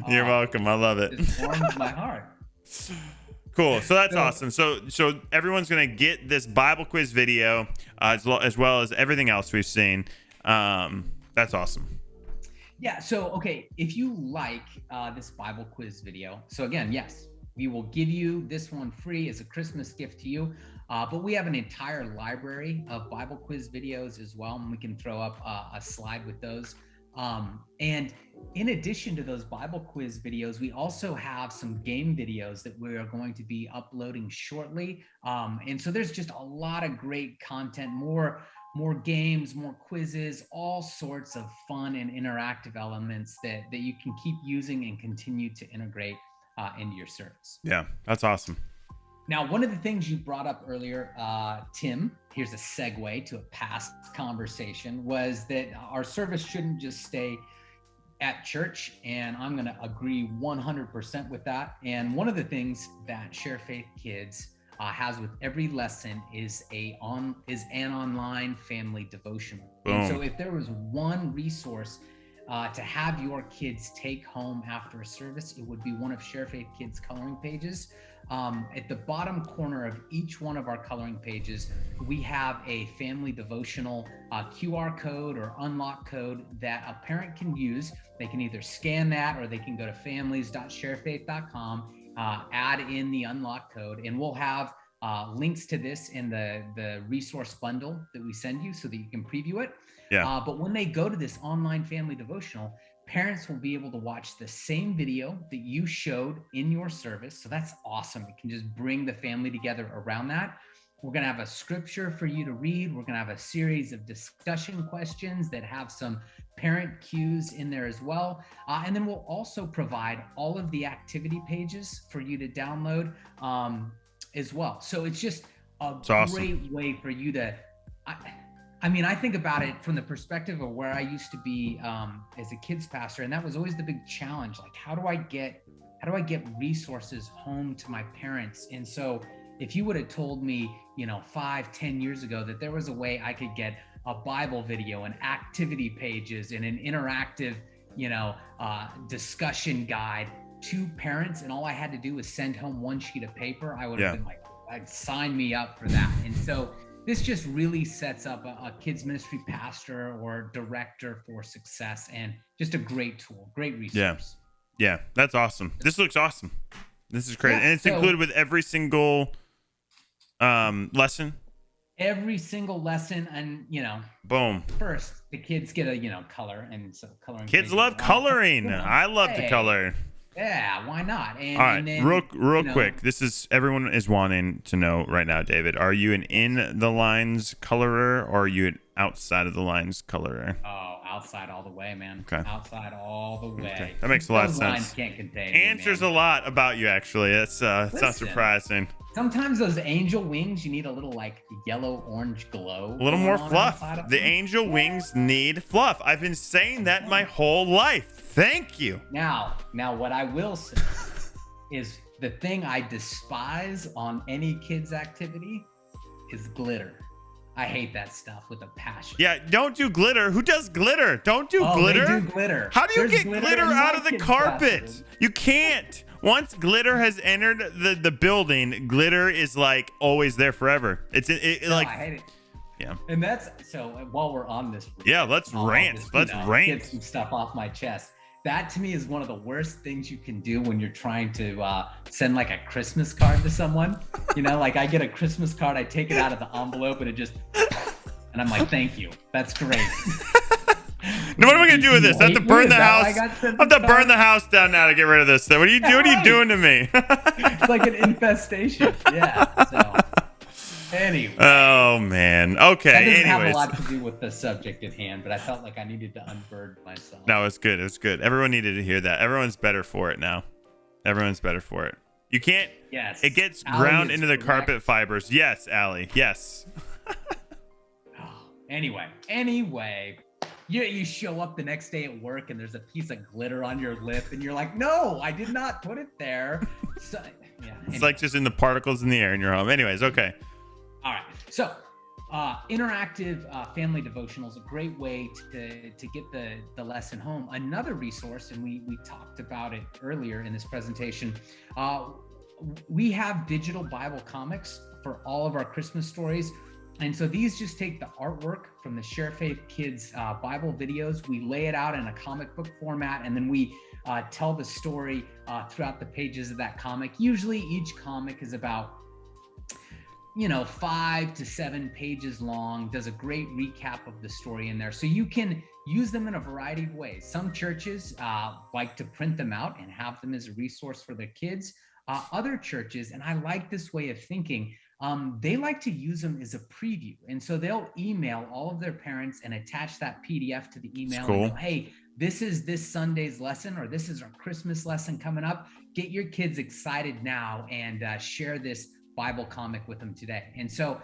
[SPEAKER 1] You're welcome. I love it.
[SPEAKER 2] It warms my heart.
[SPEAKER 1] Cool. So that's awesome. So everyone's going to get this Bible quiz video as well as everything else we've seen. That's awesome.
[SPEAKER 2] Yeah. So, okay. If you like this Bible quiz video, so again, yes, we will give you this one free as a Christmas gift to you. But we have an entire library of Bible quiz videos as well, and we can throw up a slide with those. And in addition to those Bible quiz videos, we also have some game videos that we are going to be uploading shortly. And so there's just a lot of great content, more games, more quizzes, all sorts of fun and interactive elements that you can keep using and continue to integrate into your service.
[SPEAKER 1] Yeah, that's awesome.
[SPEAKER 2] Now, one of the things you brought up earlier, Tim, here's a segue to a past conversation, was that our service shouldn't just stay at church. And I'm going to agree 100% with that. And one of the things that Sharefaith Kids has with every lesson is an online family devotional. And so if there was one resource to have your kids take home after a service, it would be one of Sharefaith Kids' coloring pages. At the bottom corner of each one of our coloring pages, we have a family devotional QR code or unlock code that a parent can use. They can either scan that or they can go to families.sharefaith.com, add in the unlock code, and we'll have links to this in the resource bundle that we send you so that you can preview it. Yeah. But when they go to this online family devotional, parents will be able to watch the same video that you showed in your service. So that's awesome. It can just bring the family together around that. We're going to have a scripture for you to read. We're going to have a series of discussion questions that have some parent cues in there as well. And then we'll also provide all of the activity pages for you to download as well. So it's just a great way for you to, I mean, I think about it from the perspective of where I used to be as a kids pastor, and that was always the big challenge. Like, how do I get resources home to my parents? And so if you would have told me, 5-10 years ago that there was a way I could get a Bible video and activity pages and an interactive, discussion guide to parents, and all I had to do was send home one sheet of paper, I would have been like, sign me up for that. And so this just really sets up a kids ministry pastor or director for success, and just a great tool, great resource.
[SPEAKER 1] Yeah, that's awesome. This looks awesome. This is crazy.
[SPEAKER 2] Yeah,
[SPEAKER 1] And it's included with every single lesson.
[SPEAKER 2] Every single lesson, and
[SPEAKER 1] Boom.
[SPEAKER 2] first the kids get a color, and so coloring.
[SPEAKER 1] Kids love coloring. I love to color.
[SPEAKER 2] Yeah, why not? And,
[SPEAKER 1] all right,
[SPEAKER 2] and then,
[SPEAKER 1] real quick. This is everyone is wanting to know right now, David. Are you an in the lines colorer, or are you an outside of the lines colorer?
[SPEAKER 2] Oh, outside all the way, man.
[SPEAKER 1] Okay.
[SPEAKER 2] Outside all the way.
[SPEAKER 1] Okay. That makes a lot of
[SPEAKER 2] Those
[SPEAKER 1] sense.
[SPEAKER 2] lines can't contain
[SPEAKER 1] Answers
[SPEAKER 2] me,
[SPEAKER 1] a lot about you, actually. That's it's not surprising.
[SPEAKER 2] Sometimes those angel wings, you need a little like yellow orange glow.
[SPEAKER 1] A little more fluff. The
[SPEAKER 2] them.
[SPEAKER 1] angel wings need fluff. I've been saying that my whole life. Thank you.
[SPEAKER 2] Now, what I will say is the thing I despise on any kids activity is glitter. I hate that stuff with a passion.
[SPEAKER 1] Yeah, don't do glitter. Who does glitter? Don't do glitter.
[SPEAKER 2] They do glitter.
[SPEAKER 1] How do you get glitter out of the carpet?
[SPEAKER 2] Bathroom.
[SPEAKER 1] You can't. Once glitter has entered the building, glitter is like always there forever. It's like.
[SPEAKER 2] I hate it.
[SPEAKER 1] Yeah.
[SPEAKER 2] And that's so. While we're on this.
[SPEAKER 1] Yeah, let's rant. Let's rant.
[SPEAKER 2] Get some stuff off my chest. That to me is one of the worst things you can do when you're trying to send like a Christmas card to someone. Like I get a Christmas card, I take it out of the envelope, and it just, and I'm like, thank you. That's great.
[SPEAKER 1] Now, what am I gonna do with this? I have to burn the house. I have to burn the house down now to get rid of this. What are you doing? What are you doing to me?
[SPEAKER 2] It's like an infestation. Yeah. So anyway.
[SPEAKER 1] Oh man. Okay.
[SPEAKER 2] That doesn't have
[SPEAKER 1] Anyways.
[SPEAKER 2] a lot to do with the subject at hand, but I felt like I needed to unburden myself.
[SPEAKER 1] No, it's good. It's good. Everyone needed to hear that. Everyone's better for it now. Everyone's better for it. You can't.
[SPEAKER 2] Yes.
[SPEAKER 1] It gets
[SPEAKER 2] Allie
[SPEAKER 1] ground into the
[SPEAKER 2] correct.
[SPEAKER 1] carpet fibers. Yes, Allie. Yes.
[SPEAKER 2] Anyway, you show up the next day at work and there's a piece of glitter on your lip, and you're like, no, I did not put it there. So, yeah.
[SPEAKER 1] It's like just in the particles in the air in your home. Anyways, okay.
[SPEAKER 2] All right. So, interactive family devotionals, a great way to get the lesson home. Another resource, and we talked about it earlier in this presentation. We have digital Bible comics for all of our Christmas stories. And so these just take the artwork from the Sharefaith Kids Bible videos. We lay it out in a comic book format, and then we tell the story throughout the pages of that comic. Usually each comic is about 5 to 7 pages long, does a great recap of the story in there. So you can use them in a variety of ways. Some churches like to print them out and have them as a resource for their kids. Other churches, and I like this way of thinking, they like to use them as a preview. And so they'll email all of their parents and attach that PDF to the email.
[SPEAKER 1] Cool.
[SPEAKER 2] And go, hey, this is this Sunday's lesson, or this is our Christmas lesson coming up. Get your kids excited now and share this Bible comic with them today. And so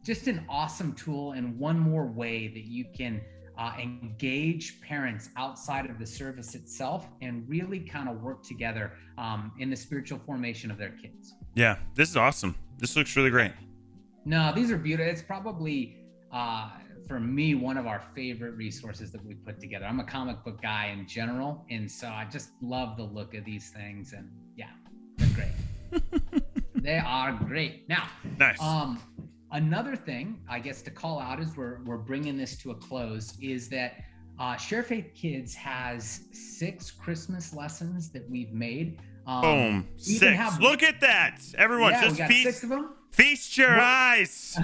[SPEAKER 2] just an awesome tool, and one more way that you can engage parents outside of the service itself and really kind of work together in the spiritual formation of their kids.
[SPEAKER 1] Yeah, this is awesome. This looks really great.
[SPEAKER 2] No, these are beautiful. It's probably, for me, one of our favorite resources that we put together. I'm a comic book guy in general, and so I just love the look of these things. And yeah, they're great. They are great. Now,
[SPEAKER 1] nice.
[SPEAKER 2] Another thing, I guess, to call out as we're bringing this to a close is that Sharefaith Kids has 6 Christmas lessons that we've made.
[SPEAKER 1] Boom. 6. Look at that. Everyone,
[SPEAKER 2] yeah,
[SPEAKER 1] just
[SPEAKER 2] we got
[SPEAKER 1] feast,
[SPEAKER 2] 6 of them.
[SPEAKER 1] Feast your eyes.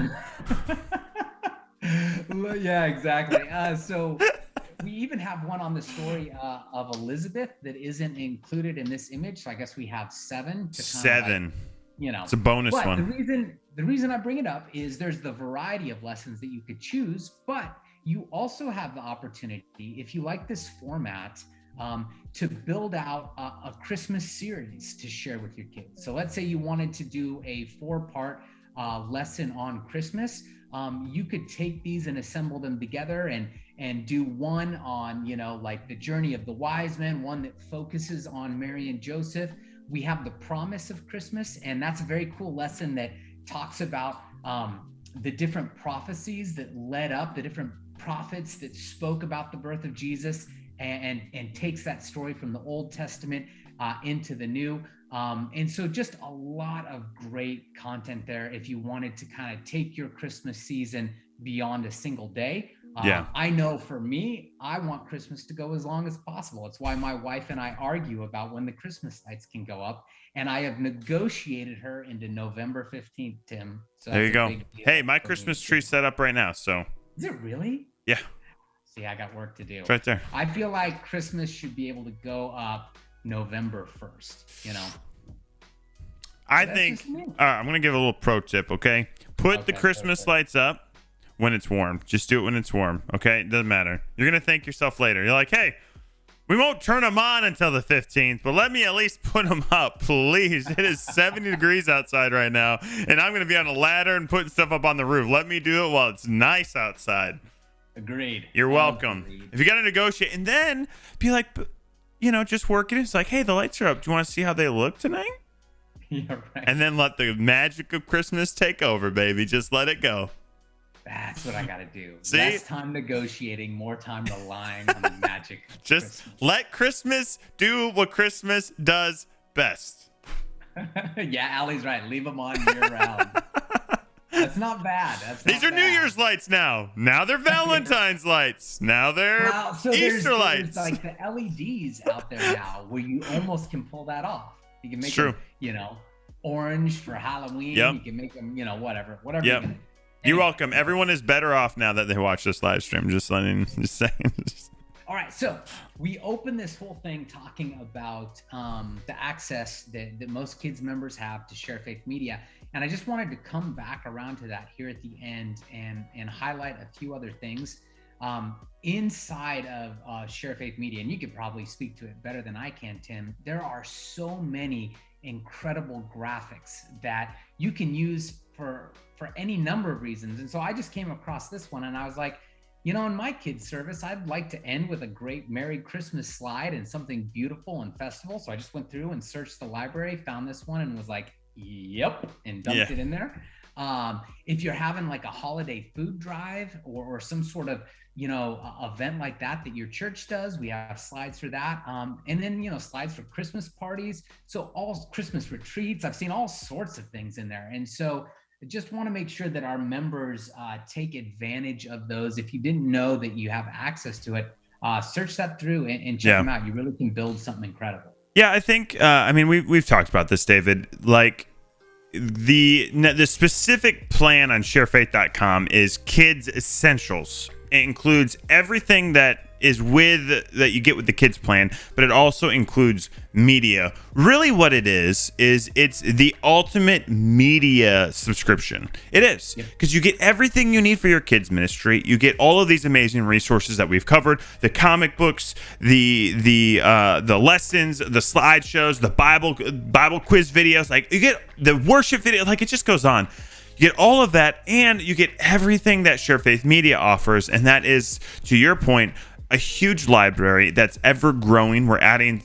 [SPEAKER 2] Yeah, exactly. So we even have one on the story of Elizabeth that isn't included in this image. So I guess we have 7.
[SPEAKER 1] 7. It's a bonus
[SPEAKER 2] but
[SPEAKER 1] one.
[SPEAKER 2] The reason I bring it up is there's the variety of lessons that you could choose, but you also have the opportunity, if you like this format, to build out a Christmas series to share with your kids. So let's say you wanted to do a 4-part lesson on Christmas. You could take these and assemble them together and do one on, like the journey of the wise men, one that focuses on Mary and Joseph. We have the promise of Christmas, and that's a very cool lesson that talks about the different prophecies that led up, the different prophets that spoke about the birth of Jesus, and takes that story from the Old Testament into the new. And so just a lot of great content there if you wanted to kind of take your Christmas season beyond a single day. I know for me, I want Christmas to go as long as possible. It's why my wife and I argue about when the Christmas lights can go up. And I have negotiated her into November 15th, Tim. So
[SPEAKER 1] there you go. Hey, my Christmas tree set up right now. So
[SPEAKER 2] is it really?
[SPEAKER 1] Yeah.
[SPEAKER 2] See, I got work to do.
[SPEAKER 1] It's right there.
[SPEAKER 2] I feel like Christmas should be able to go up November 1st, you know?
[SPEAKER 1] I think, I'm going to give a little pro tip, okay? Put the Christmas lights up when it's warm. Just do it when it's warm, okay? It doesn't matter. You're going to thank yourself later. You're like, hey, we won't turn them on until the 15th, but let me at least put them up, please. It is 70 degrees outside right now, and I'm going to be on a ladder and putting stuff up on the roof. Let me do it while it's nice outside.
[SPEAKER 2] Agreed.
[SPEAKER 1] You're welcome. Agreed. If you got to negotiate, and then be like, you know, just work it. It's like, hey, the lights are up. Do you want to see how they look tonight?
[SPEAKER 2] Yeah, right.
[SPEAKER 1] And then let the magic of Christmas take over, baby. Just let it go.
[SPEAKER 2] That's what I got to do.
[SPEAKER 1] See?
[SPEAKER 2] Less time negotiating, more time relying on the magic of
[SPEAKER 1] Just
[SPEAKER 2] Christmas.
[SPEAKER 1] let Christmas do what Christmas does best.
[SPEAKER 2] Yeah, Allie's right. Leave them on year round. That's not bad.
[SPEAKER 1] These are New Year's lights now. Now they're Valentine's lights. Now they're Easter lights.
[SPEAKER 2] There's like the LEDs out there now where you almost can pull that off. You can make them, you know, orange for Halloween.
[SPEAKER 1] Yep.
[SPEAKER 2] You can make them, you know, whatever you
[SPEAKER 1] Yep.
[SPEAKER 2] can.
[SPEAKER 1] You're welcome. Everyone is better off now that they watch this live stream. Just saying.
[SPEAKER 2] All right, so we opened this whole thing talking about the access that most kids members have to Sharefaith Media, and I just wanted to come back around to that here at the end and highlight a few other things inside of Sharefaith Media, and you could probably speak to it better than I can, Tim. There are so many incredible graphics that you can use for any number of reasons, and so I just came across this one, and I was like, you know, in my kids' service, I'd like to end with a great Merry Christmas slide and something beautiful and festival. So I just went through and searched the library, found this one, and was like, yep, and dumped it in there. If you're having like a holiday food drive or some sort of, you know, event like that your church does, we have slides for that. And then, you know, slides for Christmas parties. So all Christmas retreats, I've seen all sorts of things in there. And so I just want to make sure that our members take advantage of those. If you didn't know that you have access to it, search that through and check them out. You really can build something incredible.
[SPEAKER 1] Yeah, I think, I mean, we've talked about this, David. Like, the specific plan on sharefaith.com is kids essentials. It includes everything that you get with the kids plan, but it also includes media. Really what it is it's the ultimate media subscription. It is, because you get everything you need for your kids ministry. You get all of these amazing resources that we've covered, the comic books, the lessons, the slideshows, the Bible quiz videos, like you get the worship video, like it just goes on. You get all of that, and you get everything that Sharefaith Media offers, and that is, to your point, a huge library that's ever growing. We're adding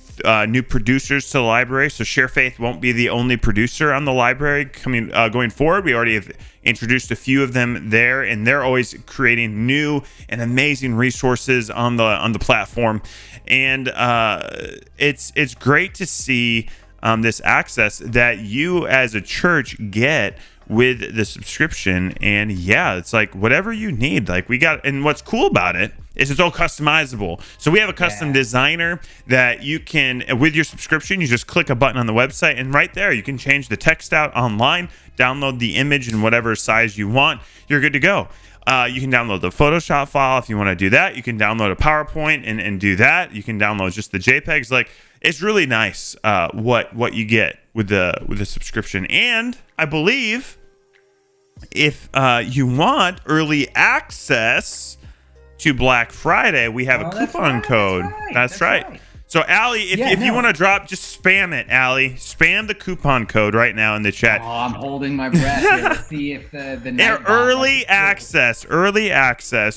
[SPEAKER 1] new producers to the library, so Sharefaith won't be the only producer on the library going forward. We already have introduced a few of them there, and they're always creating new and amazing resources on the platform. And it's great to see this access that you as a church get with the subscription. And yeah, it's like whatever you need, like we got. And what's cool about it is it's all customizable. So we have a custom designer that you can, with your subscription, you just click a button on the website, and right there you can change the text out online, download the image in whatever size you want. You're good to go. You can download the Photoshop file if you want to do that. You can download a PowerPoint and do that. You can download just the JPEGs. Like, it's really nice what you get with the subscription. And I believe if you want early access to Black Friday, we have a coupon code. That's right. So, Allie, if you want to drop, just spam it, Allie. Spam the coupon code right now in the chat.
[SPEAKER 2] Oh, I'm holding my breath here to see if the
[SPEAKER 1] early access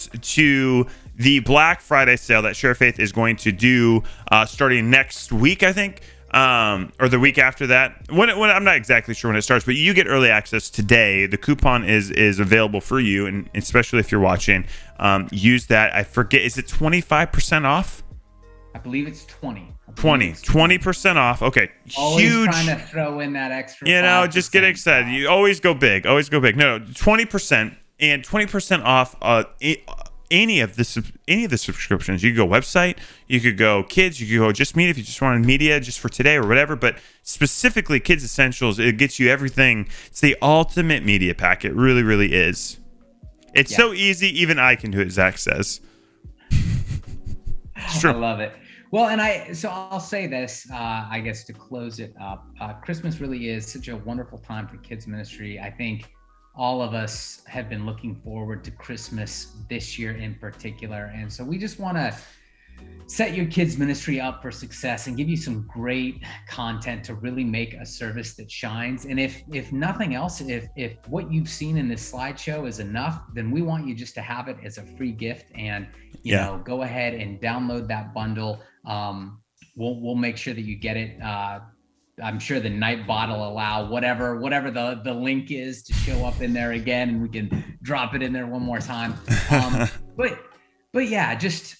[SPEAKER 1] to the Black Friday sale that Sharefaith is going to do starting next week, I think, or the week after that. When I'm not exactly sure when it starts, but you get early access today. The coupon is available for you, and especially if you're watching, use that. I forget, is it 25% off?
[SPEAKER 2] I believe it's 20.
[SPEAKER 1] 20% off. Okay.
[SPEAKER 2] Always
[SPEAKER 1] Huge.
[SPEAKER 2] trying to throw in that extra.
[SPEAKER 1] Just get excited. You always go big. Always go big. No, 20% and 20% off any of the subscriptions. You could go website, you could go kids, you could go just media if you just wanted media just for today or whatever. But specifically Kids Essentials, it gets you everything. It's the ultimate media pack. It really, really is. It's so easy, even I can do it, Zach says.
[SPEAKER 2] I love it. Well, and I'll say this, I guess to close it up, Christmas really is such a wonderful time for kids ministry. I think all of us have been looking forward to Christmas this year in particular. And so we just want to set your kids ministry up for success and give you some great content to really make a service that shines. And if nothing else, if what you've seen in this slideshow is enough, then we want you just to have it as a free gift. And you know, go ahead and download that bundle. We'll make sure that you get it. I'm sure the Nightbot will allow whatever the link is to show up in there again, and we can drop it in there one more time. But yeah, just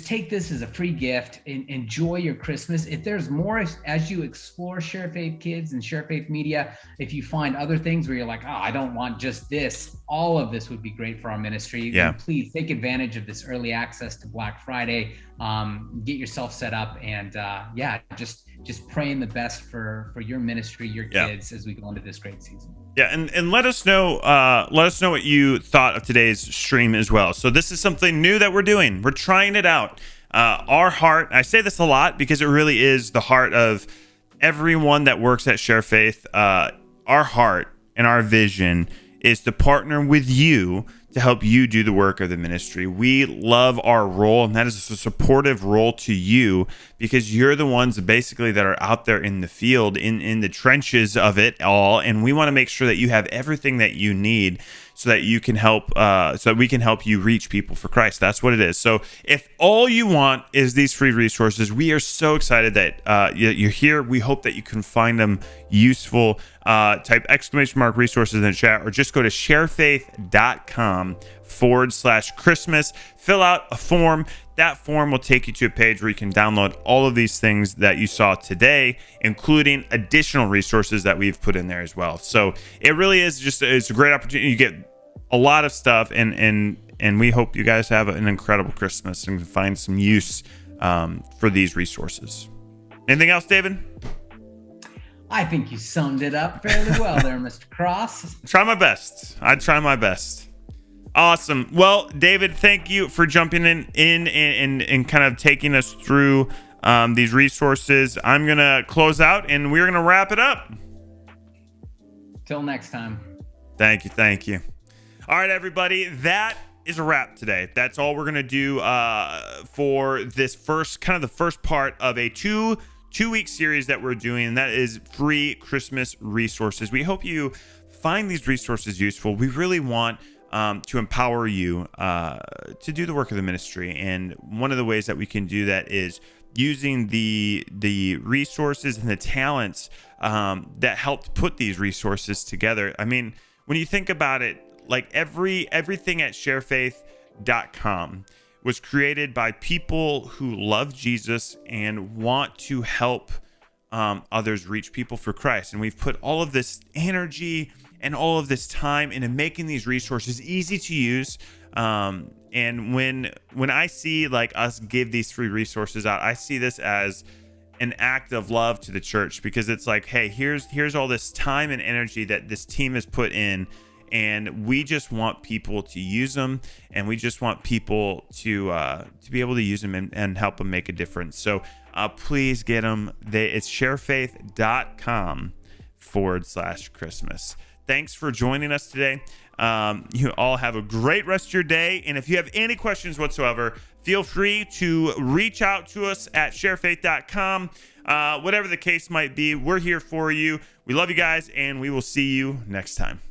[SPEAKER 2] take this as a free gift and enjoy your Christmas. If there's more, as you explore Sharefaith Kids and Sharefaith Media, if you find other things where you're like, oh, I don't want just this, all of this would be great for our ministry.
[SPEAKER 1] Yeah.
[SPEAKER 2] And please take advantage of this early access to Black Friday. Get yourself set up and just praying the best for your ministry, your kids as we go into this great season.
[SPEAKER 1] Yeah, and let us know what you thought of today's stream as well. So this is something new that we're doing. We're trying it out. Our heart, I say this a lot because it really is the heart of everyone that works at Sharefaith. Our heart and our vision is to partner with you to help you do the work of the ministry. We love our role, and that is a supportive role to you because you're the ones basically that are out there in the field, in the trenches of it all, and we want to make sure that you have everything that you need so that you can help, so that we can help you reach people for Christ. That's what it is. So if all you want is these free resources, we are so excited that you're here. We hope that you can find them useful. Type !resources in the chat or just go to sharefaith.com/Christmas. Fill out a form. That form will take you to a page where you can download all of these things that you saw today, including additional resources that we've put in there as well. So it really is it's a great opportunity. You get a lot of stuff, and we hope you guys have an incredible Christmas and find some use for these resources. Anything else, David?
[SPEAKER 2] I think you summed it up fairly well there, Mr. Cross.
[SPEAKER 1] Try my best. I try my best. Awesome. Well, David, thank you for jumping in and kind of taking us through these resources. I'm going to close out and we're going to wrap it up.
[SPEAKER 2] Till next time.
[SPEAKER 1] Thank you. All right, everybody. That is a wrap today. That's all we're going to do for this first part of a two-week series that we're doing, and that is free Christmas resources. We hope you find these resources useful. We really want to empower you to do the work of the ministry, and one of the ways that we can do that is using the resources and the talents that helped put these resources together. I mean, when you think about it, like everything at sharefaith.com was created by people who love Jesus and want to help others reach people for Christ. And we've put all of this energy and all of this time into making these resources easy to use. And when I see like us give these free resources out, I see this as an act of love to the church, because it's like, hey, here's all this time and energy that this team has put in, and we just want people to use them, and we just want people to be able to use them and help them make a difference. So please get them. It's sharefaith.com/Christmas. Thanks for joining us today. You all have a great rest of your day. And if you have any questions whatsoever, feel free to reach out to us at sharefaith.com. Whatever the case might be, we're here for you. We love you guys, and we will see you next time.